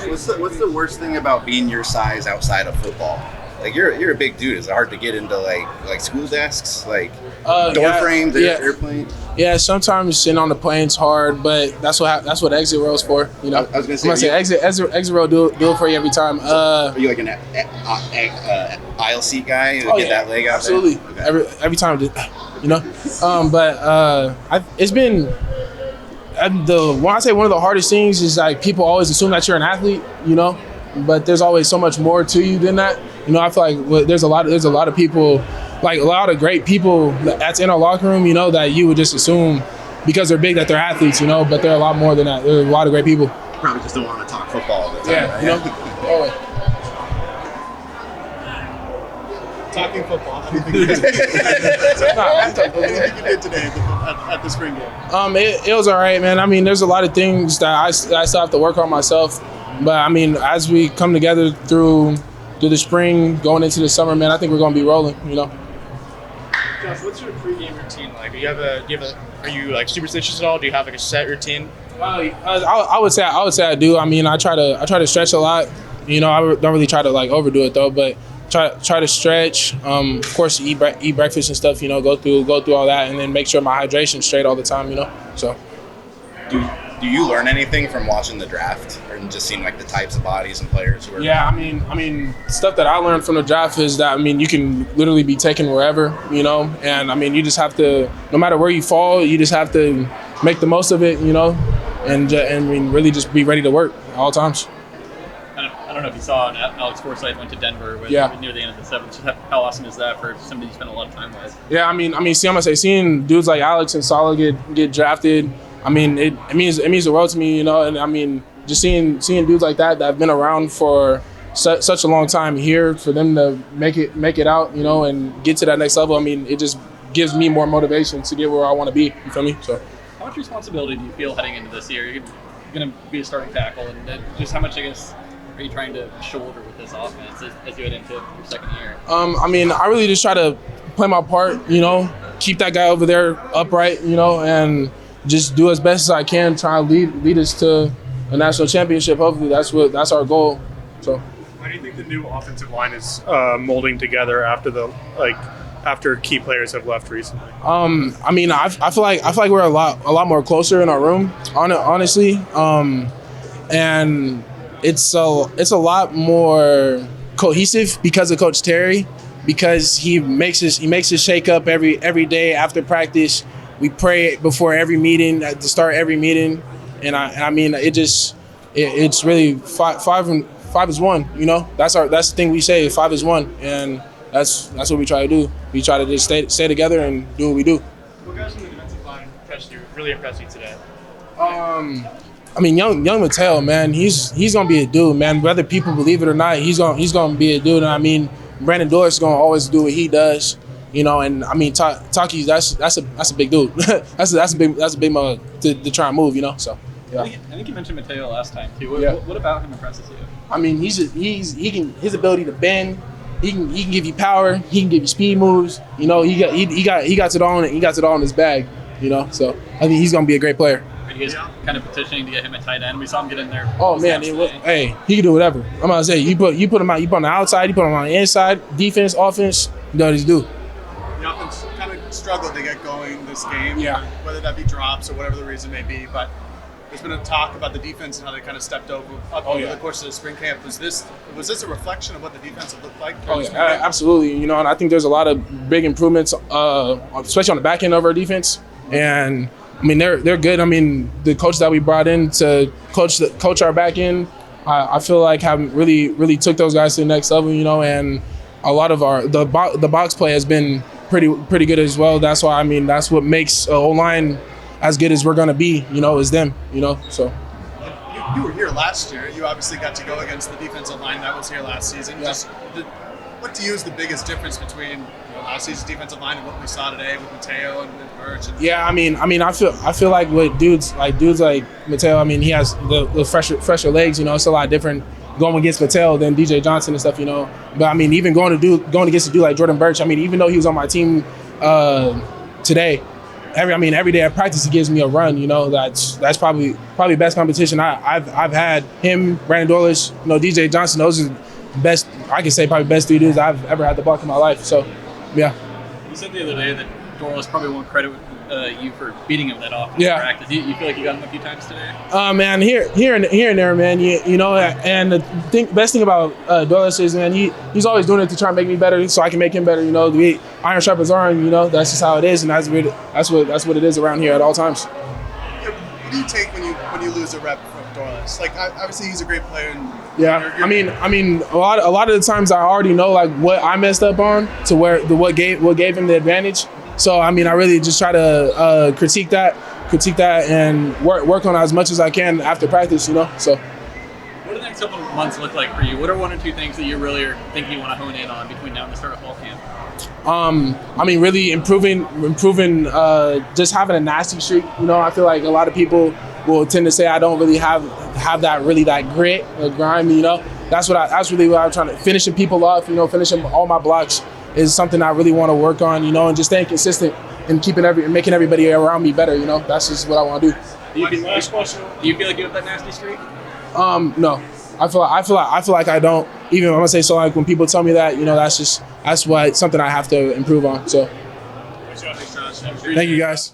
Josh, what's the worst thing about being your size outside of football? Like you're a big dude. Is it hard to get into like school desks, like door frames, airplanes? Yeah, sometimes sitting on the plane's hard, but that's what exit row's for. You know, I was gonna say exit row do it for you every time. Are you like an aisle seat guy? Get that leg out absolutely. there? Okay. Every time, you know. It's been when I say one of the hardest things is like people always assume that you're an athlete, you know, but there's always so much more to you than that. You know, I feel like there's a lot of people, like a lot of great people that's in our locker room, you know, that you would just assume because they're big that they're athletes, you know, but they're a lot more than that. There are a lot of great people. Probably just don't want to talk football all the time. Yeah, right? You know. Always. Talking football, how do you think you did today at the spring game? It was all right, man. I mean, there's a lot of things that I still have to work on myself, but I mean, as we come together through the spring, going into the summer, man, I think we're going to be rolling, you know. Josh, what's your pregame routine like? Are you like superstitious at all? Do you have like a set routine? I would say I do. I mean, I try to stretch a lot. You know, I don't really try to like overdo it though, but try to stretch. Of course, eat breakfast and stuff. You know, go through all that, and then make sure my hydration's straight all the time. You know, so. Do you learn anything from watching the draft, or just seeing like the types of bodies and players who are? Yeah, I mean, stuff that I learned from the draft is that you can literally be taken wherever, you know, and I mean, you just have to, no matter where you fall, you just have to make the most of it, you know, and really just be ready to work at all times. I don't know if you saw, Alex Forsythe went to Denver near the end of the seventh. How awesome is that for somebody you spent a lot of time with? Yeah, I mean, I'm gonna say seeing dudes like Alex and Salah get drafted. I mean, it means the world to me, you know, and I mean, just seeing dudes like that have been around for such a long time here, for them to make it out, you know, and get to that next level. I mean, it just gives me more motivation to get where I want to be. You feel me? So, how much responsibility do you feel heading into this year? You're going to be a starting tackle, and just how much, I guess, are you trying to shoulder with this offense as you head into your second year? I mean, I really just try to play my part, you know, keep that guy over there upright, you know, and just do as best as I can, try to lead us to a national championship. Hopefully, that's our goal. So, how do you think the new offensive line is molding together after key players have left recently? I mean, I feel like we're a lot more closer in our room, honestly, and it's a lot more cohesive because of Coach Terry, because he makes us shake up every day after practice. We pray before every meeting, to start every meeting, and I mean it's really five is one. You know, that's the thing we say. 5 is 1, and that's what we try to do. We try to just stay together and do what we do. What guys on the defensive line really impressed you today? I mean, young Mateo, man, he's gonna be a dude, man. Whether people believe it or not, he's gonna be a dude. And I mean, Brandon Dorris is gonna always do what he does. You know, and I mean, Taki, that's a big dude. that's a big mug to try and move. You know, so yeah. I think you mentioned Mateo last time too. What about him impresses you? I mean, his ability to bend. He can give you power. He can give you speed moves. You know, he got it all. He got it all in his bag. You know, so I think he's gonna be a great player. Are you guys kind of petitioning to get him at tight end? We saw him get in there. Oh man, hey, he can do whatever. I'm gonna say you put him out. You put him on the outside. You put him on the inside. Defense, offense. You know what he's do. The offense kind of struggled to get going this game. Yeah. Whether that be drops or whatever the reason may be, but there's been a talk about the defense and how they kind of stepped up over the course of the spring camp. Was this a reflection of what the defense looked like? Oh yeah, absolutely. You know, and I think there's a lot of big improvements, especially on the back end of our defense. And I mean, they're good. I mean, the coach that we brought in to coach our back end, I feel like have really took those guys to the next level. You know, and a lot of the box play has been pretty good as well. That's why, I mean, that's what makes O-line as good as we're gonna be. You know, is them. You know, so. You were here last year. You obviously got to go against the defensive line that was here last season. Yeah. What to you is the biggest difference between last season's defensive line and what we saw today with Mateo and Birch? Yeah, I mean, I feel like with dudes like Mateo. I mean, he has the fresher legs. You know, it's a lot different going against Mateo than DJ Johnson and stuff. You know, but I mean, even going against a dude like Jordan Birch. I mean, even though he was on my team today, every day at practice he gives me a run. You know, that's probably best competition I've had. Him, Brandon Dorlish, you know, DJ Johnson. Those are best. I can say probably best 3 dudes I've ever had to block in my life. So, yeah. You said the other day that Dorlish probably won't credit you for beating him that often Yeah. in practice. You feel like you got him a few times today? Man, here and there, man. You know, and the best thing about Dorlish is, man, he's always doing it to try and make me better, so I can make him better. You know, iron sharpens iron. You know, that's just how it is, and that's what it is around here at all times. What do you take when you lose a rep from Dorlish? Like, obviously he's a great player. And yeah, I mean, a lot of the times I already know like what I messed up on to what gave him the advantage. So I mean, I really just try to critique that, and work on it as much as I can after practice. You know, so. What do the next couple of months look like for you? What are 1 or 2 things that you really are thinking you want to hone in on between now and the start of fall camp? I mean, really improving. Just having a nasty streak. You know, I feel like a lot of people will tend to say I don't really have that grit or grime. You know, that's really what I'm trying to finishing people off. You know, finishing all my blocks is something I really want to work on. You know, and just staying consistent and making everybody around me better. You know, that's just what I want to do. Do you feel like you have that nasty streak? No. I feel like I don't. Even I'm gonna say so. Like when people tell me that, you know, that's something I have to improve on. So, thank you guys.